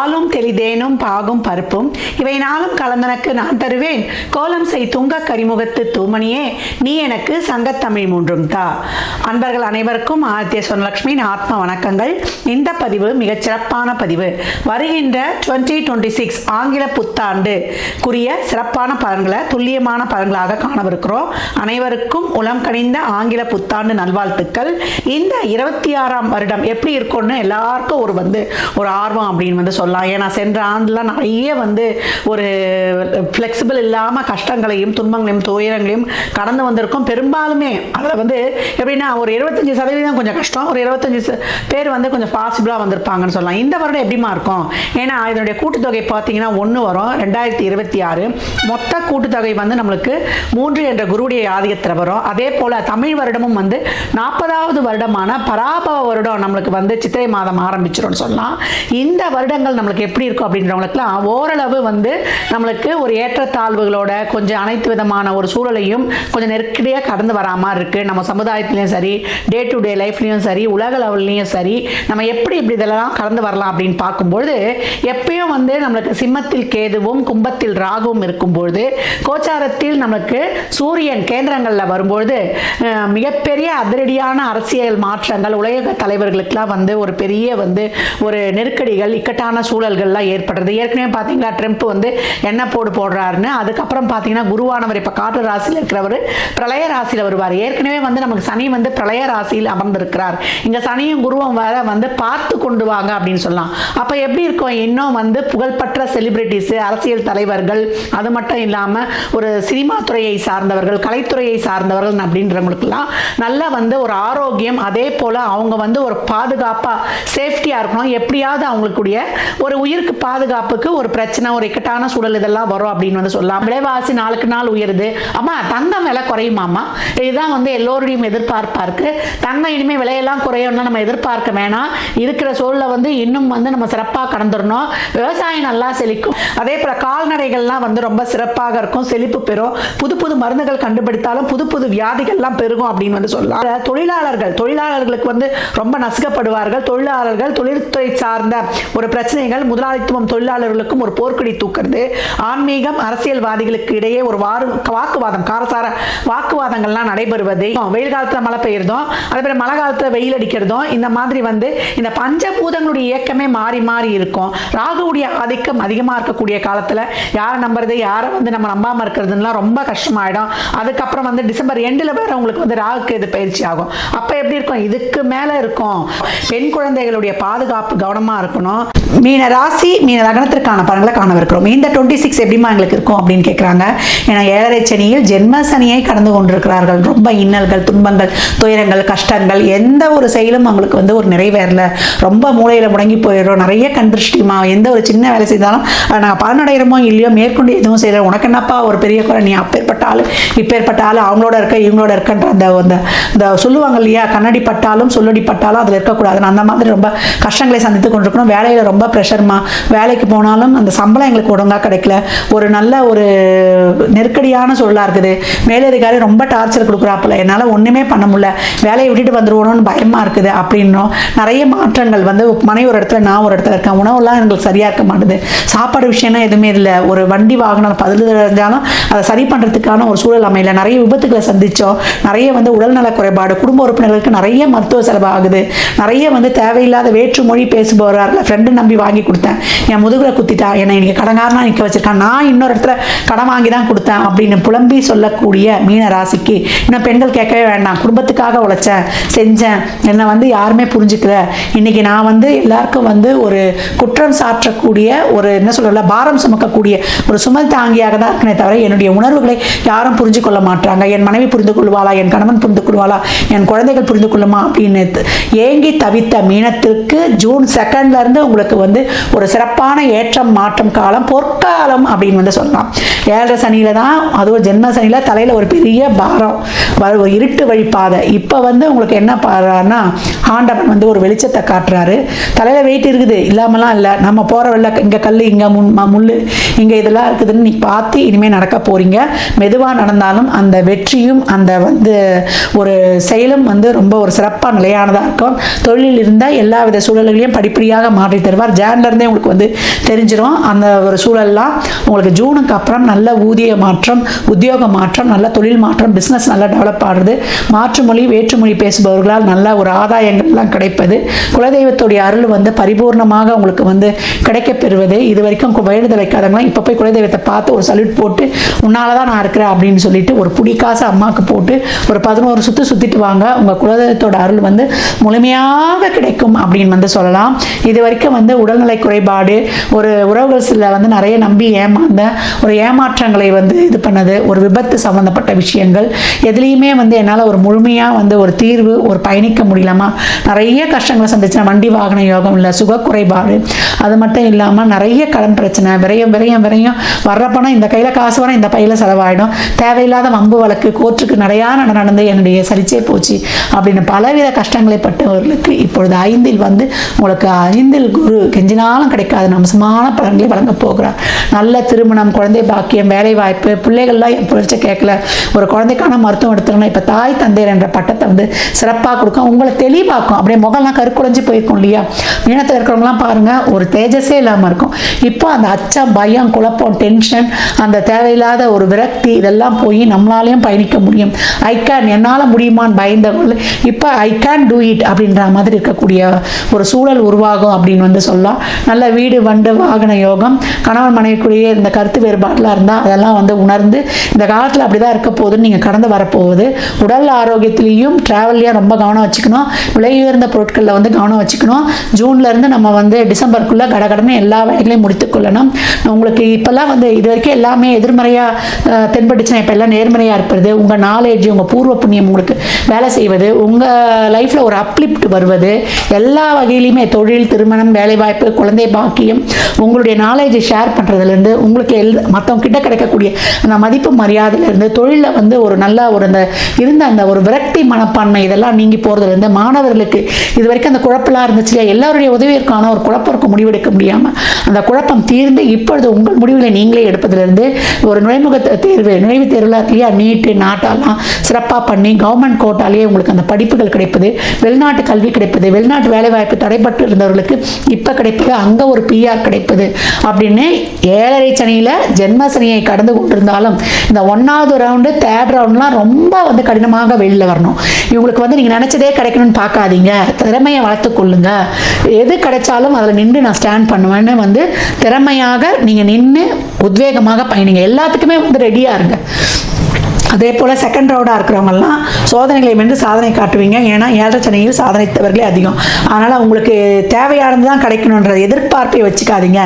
பாலும் தெளிதேனும் பாகும் பருப்பும் இவை நாளும் கலந்தனக்கு நான் தருவேன். கோலம் செய் துங்க கரிமுகத்து தூமணியே நீ எனக்கு சங்கத்தமிழ் மூன்றும் தா. அன்பர்கள் அனைவருக்கும் ஆதித்ய சொர்ணலட்சுமியின் ஆத்ம வணக்கங்கள். இந்த பதிவு மிகச் சிறப்பான பதிவு. வருகின்ற 2026 ஆங்கில புத்தாண்டுக்குரிய சிறப்பான பலன்களை துல்லியமான பலன்களாக காணவிருக்கிறோம். அனைவருக்கும் உளம் கனிந்த ஆங்கில புத்தாண்டு நல்வாழ்த்துக்கள். இந்த 26ஆம் வருடம் எப்படி இருக்கும்னு எல்லாருக்கும் ஒரு ஆர்வம் அப்படின்னு சொல்லலாம். ஏன்னா சென்ற ஆண்டுலாம் நிறைய ஒரு ஃப்ளெக்சிபிள் இல்லாமல் கஷ்டங்களையும் துன்பங்களையும் துயரங்களையும் கடந்து வந்திருக்கும். பெரும்பாலுமே அதில் எப்படின்னா ஒரு 75% கொஞ்சம் கஷ்டம், ஒரு 25 பேர் கொஞ்சம் பாசிபிளாக வந்திருப்பாங்கன்னு சொல்லலாம். இந்த வருடம் எப்படிமா இருக்கும்? ஏன்னா இதனுடைய கூட்டுத்தொகை பார்த்தீங்கன்னா 1 வரும். 2026 மொத்த கூட்டுத்தொகை நம்மளுக்கு 3 என்ற குருவுடைய ஆதிக்கத்தில் வரும். அதே போல் தமிழ் வருடமும் 40வது வருடமான பராபவ வருடம் நம்மளுக்கு சித்திரை மாதம் ஆரம்பிச்சிரும்னு சொல்லலாம். இந்த வருடங்கள் நம்மளுக்கு எப்படி இருக்கும் அப்படின்றவங்களுக்குலாம் ஓரளவு நம்மளுக்கு ஒரு ஏற்றத்தாழ்வுகளோட கொஞ்சம் அனைத்து விதமான ஒரு சூழலையும் கொஞ்சம் நெருக்கடியாக கடந்து வரா மாதிரி இருக்குது. நம்ம சமுதாயத்துலேயும் சரி, டே டு டே லைஃப்லேயும் சரி, உலக லெவல்லையும் சரி, நம்ம எப்படி இப்படி இதெல்லாம் கடந்து வரலாம் அப்படின்னு பார்க்கும்பொழுது எப்பயும் நம்மளுக்கு சிம்மத்தில் கேதுவும் கும்பத்தில் ராகுவும் இருக்கும்பொழுது கோச்சாரத்தில் நம்மளுக்கு சூரியன் கேந்திரங்களில் வரும்பொழுது மிகப்பெரிய அதிரடியான அரசியல் மாற்றங்கள் உலக தலைவர்களுக்கெல்லாம் ஒரு பெரிய ஒரு நெருக்கடிகள் இக்கட்டான சூழல்கள்லாம் ஏற்படுறது. ஏற்கனவே பார்த்தீங்களா ட்ரம்ப் என்ன போடுறாருன்னு. அதுக்கப்புறம் பார்த்தீங்கன்னா குருவானவர் இப்போ காற்று ராசியில் இருக்கிறவர் பிரளய ராசியில் வருவார். ஏற்கனவே நமக்கு சனி பிரளய ராசியில் அமர்ந்திருக்கிறார். இங்கே சனியும் குருவும் வேற பார்த்து கொண்டு வாங்க அப்படின்னு சொல்லலாம். அப்போ எப்படி இருக்கும்? இன்னும் புகழ்பெற்ற செலிபிரிட்டிஸ், அரசியல் தலைவர்கள், அது மட்டும் இல்லாமல் ஒரு சினிமா துறையை சார்ந்தவர்கள், கலைத்துறையை சார்ந்தவர்கள் அப்படின்றவங்களுக்கெல்லாம் நல்ல ஒரு ஆரோக்கியம், அதே போல் அவங்க ஒரு பாதுகாப்பாக சேஃப்டியாக இருக்கணும். எப்படியாவது அவங்களுக்குடைய ஒரு உயிருக்கு பாதுகாப்புக்கு ஒரு பிரச்சனை, ஒரு இக்கட்டான சூழல் இதெல்லாம் வரும் அப்படின்னு சொல்லலாம். விலைவாசி நாளுக்கு நாள் உயருது. அம்மா தங்கம் விலை குறையுமாம்மா? இதுதான் எல்லோருடையும் எதிர்பார்ப்பா இருக்கு. தங்கம் இனிமேல் விலையெல்லாம் குறையும்னா நம்ம எதிர்பார்க்க வேணாம். இருக்கிற சூழலை இன்னும் நம்ம சிறப்பாக கடந்துடணும். விவசாயம் நல்லா செழிக்கும். அதே போல கால்நடைகள்லாம் ரொம்ப சிறப்பாக இருக்கும், செழிப்பு பெறும். புது புது மருந்துகள் கண்டுபிடித்தாலும் புது புது வியாதிகள்லாம் பெருகும் அப்படின்னு சொல்லலாம். தொழிலாளர்களுக்கு ரொம்ப நசுக்கப்படுவார்கள். தொழிலாளர்கள் தொழில்துறை சார்ந்த ஒரு பிரச்சனைகள், முதலாளித்துவம் தொழிலாளர்களுக்கும் ஒரு போர்க்கொடி தூக்குறது, ஆன்மீகம் அரசியல்வாதிகளுக்கு இடையே ஒரு வாக்குவாதம், காரசார வாக்குவாதங்கள்லாம் நடைபெறுவது, வெயில் காலத்தில் மழை பெய்யறதும் அதே போல மழை காலத்தில் வெயில் அடிக்கிறதும், இந்த மாதிரி இந்த பஞ்சபூதங்களுடைய இயக்கமே மாறி மாறி இருக்கும். ராகுவுடைய ஆதிக்கம் அதிகமாக இருக்கக்கூடிய காலத்தில் யாரை நம்புறது, யாரை நம்ம நம்பாமல் இருக்கிறதுலாம் ரொம்ப கஷ்டமாயிடும். அதுக்கப்புறம் டிசம்பர் எண்டில் வேற உங்களுக்கு ராகுக்கு இது பயிற்சி ஆகும். அப்போ எப்படி இருக்கும்? இதுக்கு மேலே இருக்கும். பெண் குழந்தைகளுடைய பாதுகாப்பு கவனமாக இருக்கணும். மீன ராசி மீன லக்னத்திற்கான பலன்களை காணவிருக்கிறோம். இந்த 26 எப்படிமா எங்களுக்கு இருக்கும் அப்படின்னு கேட்குறாங்க. ஏன்னா 7.5 சனியில் ஜென்ம சனியை கடந்து கொண்டிருக்கிறார்கள். ரொம்ப இன்னல்கள், துன்பங்கள், துயரங்கள், கஷ்டங்கள், எந்த ஒரு செயலும் அவங்களுக்கு ஒரு நிறைவேறல, ரொம்ப மூளையில் முடங்கி போயிடும். நிறைய கண்திருஷ்டிமா, எந்த ஒரு சின்ன வேலை செய்தாலும் நாங்கள் பலனடைகிறோமோ இல்லையோ மேற்கொண்டு எதுவும் செய்யறோம், உனக்கு என்னப்பா ஒரு பெரிய குறை, நீ அப்பேற்பட்டாலும் இப்பேற்பட்டாலும் அவங்களோட இருக்க இவங்களோட இருக்கன்ற அந்த சொல்லுவாங்க இல்லையா, கண்ணடி பட்டாலும் சொல்லடி பட்டாலும் அதில் இருக்கக்கூடாது. அந்த மாதிரி ரொம்ப கஷ்டங்களை சந்தித்து கொண்டிருக்கணும். வேலையில் ரொம்ப ப்ரெஷர்மா, வேலைக்கு போனாலும் அந்த சம்பளம் எங்களுக்கு ஒழுங்காக கிடைக்கல, ஒரு நல்ல ஒரு நெருக்கடியான சூழலாக இருக்குது, மேலதிகாரி ரொம்ப டார்ச்சர் கொடுக்குறாப்புல, என்னால் ஒன்றுமே பண்ண முடியல, வேலையை விட்டுட்டு வந்துடுவோன்னு பயமாக இருக்குது அப்படின்னும் நிறைய மாற்றங்கள் மனை ஒரு இடத்துல நான் ஒரு இடத்துல இருக்கேன், உணவுலாம் எங்களுக்கு சரியாக இருக்க மாட்டுது, சாப்பாடு விஷயம்னா எதுவுமே இல்லை, ஒரு வண்டி வாகனம் பதில் தெரிஞ்சாலும் அதை சரி பண்ணுறதுக்கான ஒரு சூழல் அமையல, நிறைய விபத்துக்களை சந்தித்தோம், நிறைய உடல்நல குறைபாடு, குடும்ப உறுப்பினர்களுக்கு நிறைய மருத்துவ செலவு ஆகுது, நிறைய தேவையில்லாத வேற்று மொழி பேசுபவர்கள் ஃப்ரெண்டு நம்பி வாங்கி கொடுத்தேன், என் முதுகுல குத்திட்டா, என்னை இன்னைக்கு கடங்காரனா நிற்க வச்சிருக்கான், நான் இன்னொரு இடத்துல கடன் வாங்கி தான் கொடுத்தேன் அப்படின்னு புலம்பி சொல்லக்கூடிய மீன ராசிக்கு இன்னும் பெண்கள் கேட்கவே வேண்டாம். குடும்பத்துக்காக உழைச்சேன், செஞ்சேன், என்னை யாருமே புரிஞ்சுக்கல, இன்னைக்கு நான் எல்லாருக்கும் ஒரு குற்றம் சாற்றக்கூடிய ஒரு என்ன சொல்லல பாரம் சுமக்கக்கூடிய ஒரு சுமல் தாங்கியாக தான் இருக்கனே தவிர என்னுடைய உணர்வுகளை யாரும் புரிஞ்சு கொள்ள மாட்டாங்க. என் மனைவி புரிந்து கொள்வாளா, என் கணவன் புரிந்து கொள்வாளா, என் குழந்தைகள் புரிந்து கொள்ளுமா அப்படின்னு ஏங்கி தவித்த மீனத்திற்கு ஜூன் 2 இருந்து உங்களுக்கு ஒரு சிறப்பான ஏற்றம் மாற்றம் காலம், பொற்காலம் அப்படின்னு சொல்லலாம். 7.5 சனியில தான், அதுவும் ஜென்ம சனியில தலையில ஒரு பெரிய பாரம், ஒரு இருட்டு வழிப்பாதை. இப்போ உங்களுக்கு என்ன பாருன்னா ஆண்டவன் ஒரு வெளிச்சத்தை காட்டுறாரு. தலையில வெயிட் இருக்குது இல்லாமலாம் இல்லை, நம்ம போற வெள்ள இங்க கல், இங்க முள், இங்க இதெல்லாம் இருக்குதுன்னு நீ பார்த்து இனிமேல் நடக்க போறீங்க. மெதுவாக நடந்தாலும் அந்த வெற்றியும் அந்த ஒரு செயலும் ரொம்ப ஒரு சிறப்பாக நிலையானதாக இருக்கும். தொழிலில் இருந்தால் எல்லா வித சூழல்களையும் படிப்படியாக மாற்றி தருவார். ஜான்லேருந்தே உங்களுக்கு வந்து தெரிஞ்சிடும். அந்த ஒரு சூழல்லாம் உங்களுக்கு ஜூனுக்கு அப்புறம் நல்ல ஊதிய மாற்றம், உத்தியோக மாற்றம், நல்ல தொழில் மாற்றம், பிஸ்னஸ் நல்லா டெவலப் ஆகுது. மாற்று மொழி வேற்றுமொழி பேசுபவர்களால் நல்ல ஒரு ஆதாயங்கள்லாம் கிடைப்பது, குலதெய்வத்துடைய அருள் வந்து பரிபூர்ணமாக உங்களுக்கு வந்து கிடைக்கப் பெறுவது. இது வரைக்கும் வேண்டுதல் வைக்காதவங்களாம் இப்போ போய் குலதெய்வத்தை பார்த்து ஒரு சல்யூட் போட்டு உன்னால தான் நான் இருக்கிறேன் அப்படின்னு சொல்லிட்டு ஒரு புடிக்காசு அம்மாவுக்கு போட்டு ஒரு 11 சுற்று சுற்றிட்டு வாங்க. உங்கள் குலதெய்வத்தோட அருள் வந்து முழுமையாக கிடைக்கும் அப்படின்னு வந்து சொல்லலாம். இது வரைக்கும் வந்து உடல்நிலை குறைபாடு, ஒரு உறவுகள் சில வந்து நிறைய நம்பி ஏமாந்த ஒரு ஏமாற்றங்களை வந்து இது பண்ணது, ஒரு விபத்து சம்மந்தப்பட்ட விஷயங்கள் எதுலேயுமே வந்து என்னால் ஒரு முழுமையாக வந்து ஒரு தீர்வு ஒரு பயணிக்க முடியலாமா, நிறைய கஷ்டங்களை சந்திச்சேன். வண்டி வாகன யோகம் இல்லை, சுக குறைபாடு, அது மட்டும் இல்லாமல் நிறைய கடன் பிரச்சனை, விரயம் விரயம் விரயம், வர்ற பணம் இந்த கையில் காசு வர இந்த பையில் செலவாயிடும், தேவையில்லாத வம்பு வழக்கு, கோர்ட்டுக்கு நிறையா நடந்து என்னுடைய சரிச்சே போச்சு அப்படின்னு பலவித கஷ்டங்களை பட்டவர்களுக்கு இப்பொழுது 5 வந்து உங்களுக்கு 5 குரு கெஞ்சினாலும் கிடைக்காது அம்சமான பலன்களை வழங்க போகிறார். நல்ல திருமணம், குழந்தை பாக்கியம், வேலை வாய்ப்பு, பிள்ளைகள்லாம் என் புரிச்ச கேட்கல, ஒரு குழந்தைக்கான மருத்துவம் எடுத்துக்கணும், இப்போ தாய் தந்தையர் என்ற பட்டத்தை வந்து சிறப்பாக கொடுக்கும், உங்களை தெளிவாக்கும். அப்படியே முகம்லாம் கருக்குடைஞ்சு போயிருக்கும் இல்லையா, மீனத்தில் இருக்கிறவங்களாம் பாருங்கள் ஒரு தேஜஸே இல்லாமல் இருக்கும். இப்போ அந்த அச்சம், பயம், குழப்பம், டென்ஷன், அந்த தேவையில்லாத ஒரு விரக்தி இதெல்லாம் போய் நம்மளாலையும் பயணிக்க முடியும். ஐ கேன், என்னால் முடியுமான்னு பயந்தவர்கள் இப்போ ஐ கேன் டூ இட் அப்படின்ற மாதிரி இருக்கக்கூடிய ஒரு சூழல் உருவாகும் அப்படின்னு வந்து சொல்லலாம். நல்ல வீடு வண்டு வாகன யோகம், கணவன் மனைவிக்குரிய இந்த கருத்து வேறுபாடுலாம் இருந்தால் அதெல்லாம் வந்து உணர்ந்து இந்த காலத்தில் அப்படி தான் இருக்க போகுதுன்னு நீங்கள் கடந்து வரப்போகுது. உடல் ஆரோக்கியத்திலையும் ட்ராவல்லையும் ரொம்ப கவனம் வச்சுக்கணும். விலை உயர்ந்த பொருட்களில் வந்து கவனம் வச்சுக்கணும். ஜூன்லேருந்து நம்ம வந்து டிசம்பருக்குள்ளே கடகடன்னு எல்லா வேலைகளையும் முடித்துக்கொள்ளணும். உங்களுக்கு இப்போல்லாம் வந்து இது வரைக்கும் எல்லாமே எதிர்மறையாக தென்பட்டுச்சுன்னா இப்போ எல்லாம் நேர்மறையாக இருப்பது, உங்கள் நாலேஜ், உங்கள் பூர்வ புண்ணியம் உங்களுக்கு வேலை செய்வது, உங்கள் லைஃப்பில் ஒரு அப்லிப்ட் வருவது, எல்லா வகையிலையுமே தொழில், திருமணம், வேலைவாய்ப்பு, குழந்தை பாக்கியம், உங்களுடைய நாலேஜை ஷேர் பண்ணுறதுலேருந்து உங்களுக்கு மற்றவங்க கிட்ட கிடைக்கக்கூடிய அந்த மதிப்பு மரியாதையிலேருந்து தொழிலில் வந்து ஒரு நல்ல ஒரு அந்த இருந்த அந்த ஒரு விரக்தி மனப்பான்மை இதெல்லாம் நீங்கி போகிறதுலேருந்து மாணவர்களுக்கு இது வரைக்கும் அந்த குழப்பெல்லாம் இருந்துச்சு இல்லையா, எல்லாருடைய உதவியிற்கான ஒரு குழப்பம் முடிவெடுக்க முடியாமல் அந்த குழப்பம் தீர்ந்து இப்பொழுது உங்கள் முடிவுகளை நீங்களே எடுப்பதிலிருந்து ஒரு நுழைமுக தேர்வு, நுழைவுத் தேர்வில் இல்லையா, நீட்டு நாட்டாலாம் சிறப்பாக பண்ணி கவர்மெண்ட் கோட்டாலேயே உங்களுக்கு அந்த படிப்புகள் கிடைப்பது, வெளிநாட்டு கல்வி கிடைப்பது, வெளிநாட்டு வேலைவாய்ப்பு தடைப்பட்டு இருந்தவர்களுக்கு இப்போ கிடைப்பது, அங்கே ஒரு பிஆர் கிடைப்பது அப்படின்னு 7.5 சனியில் ஜென்ம சனியை கடந்து கொண்டிருந்தாலும் இந்த 1வது ரவுண்டு 3rd ரவுண்ட்லாம் ரொம்ப வந்து கடினமாக வெளியில் வரணும். இவங்களுக்கு வந்து நீங்கள் நினச்சதே கிடைக்கணும்னு பார்க்காதீங்க, திறமையை வளர்த்துக்கொள்ளுங்க. எது கிடைச்சாலும் அதில் நின்று நான் ஸ்டாண்ட் பண்ணுவேன்னு வந்து திறமையாக நீங்கள் நின்று உத்வேகமாக பயணிங்க. எல்லாத்துக்குமே வந்து ரெடியாக இருங்க. அதே போல் செகண்ட் ரவுண்டாக இருக்கிறவங்கலாம் சோதனைகளை வென்று சாதனை காட்டுவீங்க. ஏன்னா 7.5 சனியில் சாதனைத்தவர்களே அதிகம். அதனால் உங்களுக்கு தேவையானது தான் கிடைக்கணுன்ற எதிர்பார்ப்பை வச்சுக்காதீங்க.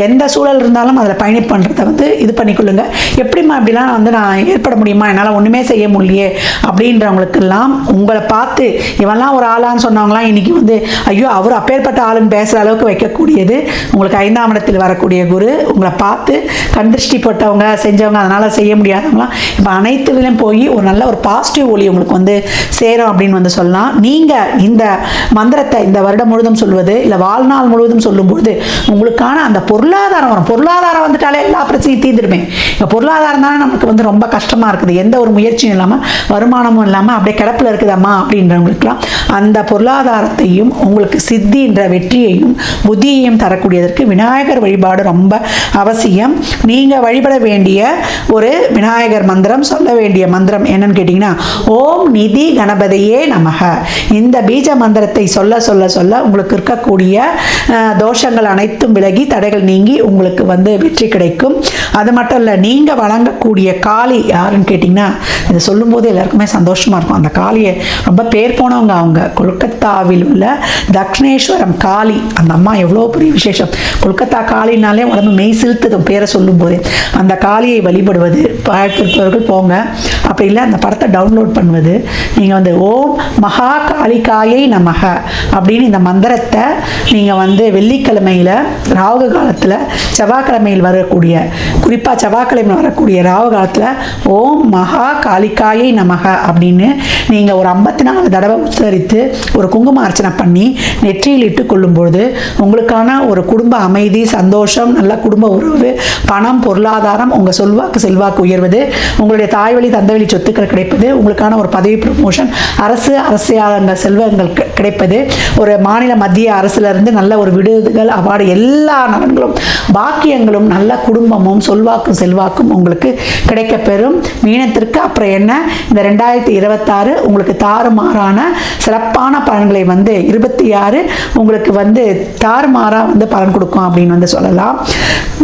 எந்த சூழல் இருந்தாலும் அதில் பயணி பண்ணுறதை வந்து இது பண்ணிக்கொள்ளுங்க. எப்படிமா இப்படிலாம் வந்து நான் ஏற்பட முடியுமா, என்னால் ஒன்றுமே செய்ய முடியலையே அப்படின்றவங்களுக்கெல்லாம் உங்களை பார்த்து இவெல்லாம் ஒரு ஆளான்னு சொன்னவங்களாம் இன்றைக்கி வந்து ஐயோ அவர் அப்பேற்பட்ட ஆளுன்னு பேசுகிற அளவுக்கு வைக்கக்கூடியது உங்களுக்கு 5ஆம் இடத்தில் வரக்கூடிய குரு. உங்களை பார்த்து கண்திருஷ்டி போட்டவங்க செஞ்சவங்க அதனால் செய்ய முடியாதவங்களாம் இப்போ அனைத்து போய் ஒரு நல்ல ஒரு பாசிட்டிவ் ஒளி உங்களுக்கு வந்து சேரும் அப்படின்னு வந்து சொல்லலாம். நீங்கள் இந்த மந்திரத்தை இந்த வருடம் முழுதும் சொல்வது இல்லை வாழ்நாள் முழுவதும் சொல்லும்போது உங்களுக்கான அந்த பொருளாதாரம் வரும். பொருளாதாரம் வந்துட்டாலே எல்லா பிரச்சனையும் தீர்ந்துடுமே. இப்போ பொருளாதாரம் தானே நமக்கு வந்து ரொம்ப கஷ்டமாக இருக்குது, எந்த ஒரு முயற்சியும் இல்லாமல் வருமானமும் இல்லாமல் அப்படியே கிடப்பில் இருக்குதாம்மா அப்படின்றவங்களுக்குலாம் அந்த பொருளாதாரத்தையும் உங்களுக்கு சித்தின்ற வெற்றியையும் புத்தியையும் தரக்கூடியதற்கு விநாயகர் வழிபாடு ரொம்ப அவசியம். நீங்கள் வழிபட வேண்டிய ஒரு விநாயகர் மந்திரம், சொல்ல வேண்டிய மந்திரம் என்னன்னு கேட்டீங்கன்னா ஓம் நிதி கணபதியே நமக. இந்த பீஜ மந்திரத்தை சொல்ல சொல்ல சொல்ல உங்களுக்கு இருக்கக்கூடிய தோஷங்கள் அனைத்தும் விலகி தடைகள் நீங்கி உங்களுக்கு வந்து வெற்றி கிடைக்கும். அது மட்டும் இல்லை, நீங்கள் வழங்கக்கூடிய காளி யாருன்னு கேட்டிங்கன்னா இதை சொல்லும்போது எல்லாருக்குமே சந்தோஷமாக இருக்கும். அந்த காளியை ரொம்ப பேர் போனவங்க அவங்க கொல்கத்தாவில் உள்ள தக்ஷணேஸ்வரம் காளி. அந்த அம்மா எவ்வளோ பெரிய விசேஷம். கொல்கத்தா காளினாலே உடம்பு மெய் சிலுத்துதும் பேரை சொல்லும்போது. அந்த காளியை வழிபடுவது பார்ப்பவர்கள் போங்க, அப்படி இல்லை அந்த படத்தை டவுன்லோட் பண்ணுவது. நீங்கள் வந்து ஓம் மகா காளிகாயை நமக அப்படின்னு இந்த மந்திரத்தை நீங்கள் வந்து வெள்ளிக்கிழமையில் ராகு காலத்தில் செவ்வாய்க்கிழமையில் வரக்கூடிய, குறிப்பாக செவ்வாய்க்கிழமையில் வரக்கூடிய ராகு காலத்தில் ஓம் மகா காளிகாயை நமக அப்படின்னு நீங்கள் ஒரு 54 தடவை உச்சரித்து ஒரு குங்கும அர்ச்சனை பண்ணி நெற்றியில் இட்டு கொள்ளும்பொழுது உங்களுக்கான ஒரு குடும்ப அமைதி, சந்தோஷம், நல்ல குடும்ப உறவு, பணம், பொருளாதாரம், உங்கள் செல்வாக்கு உயர்வது, உங்களுடைய தாய் தாய்வழி தந்தைவழி சொத்துக்கள் கிடைப்பது, உங்களுக்கான ஒரு பதவி ப்ரமோஷன், அரசியலாங்க செல்வங்கள் கிடைப்பது, ஒரு மாநில மத்திய அரசுலேருந்து நல்ல ஒரு விடுதல் அவார்டு, எல்லா நலன்களும் பாக்கியங்களும் நல்ல குடும்பமும் செல்வாக்கும் உங்களுக்கு கிடைக்கப்பெறும். மீனத்திற்கு அப்புறம் என்ன, இந்த 2026 உங்களுக்கு தாறுமாறான சிறப்பான பலன்களை 26 உங்களுக்கு தாறுமாறாக பலன் கொடுக்கும் அப்படின்னு சொல்லலாம்.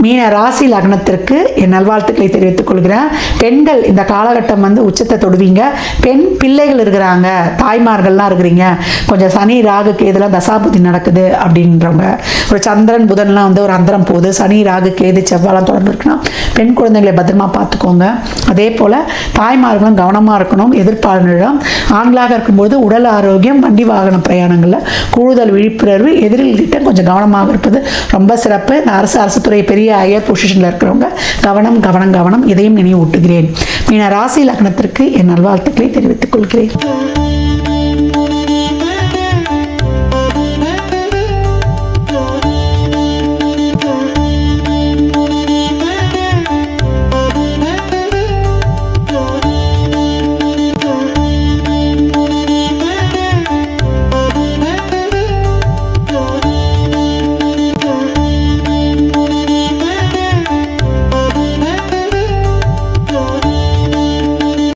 மீன ராசி லக்னத்திற்கு என் நல்வாழ்த்துக்களை தெரிவித்துக் கொள்கிறேன். பெண்கள் இந்த காலகட்டம் உச்சத்தை தொடுவீங்க. பெண் பிள்ளைகள் இருக்கிறாங்க, தாய்மார்கள்லாம் இருக்கிறீங்க, கொஞ்சம் சனி ராகு கேதுல தசாபுத்தி நடக்குது அப்படின்றவங்க, ஒரு சந்திரன் புதன்லாம் ஒரு அந்தரம் போகுது, சனி ராகு கேது செவ்வாலாம் தொடர்பு இருக்குன்னா பெண் குழந்தைகளை பத்திரமா பார்த்துக்கோங்க. அதே போல் தாய்மார்களும் கவனமாக இருக்கணும். எதிர்ப்பாளர்களிடம் ஆண்களாக இருக்கும்போது உடல் ஆரோக்கியம், வண்டி வாகன பிரயாணங்களில் கூடுதல் விழிப்புணர்வு, எதிரிகிட்ட கொஞ்சம் கவனமாக இருப்பது ரொம்ப சிறப்பு. இந்த அரசு துறை பெரிய ஹையர் பொசிஷனில் இருக்கிறவங்க கவனம் கவனம் கவனம், இதையும் நினைவூட்டுகிறேன். மீன ராசி லக்னத்திற்கு என் நல்வாழ்த்துக்களை தெரிவித்துக் கொள்கிறேன்.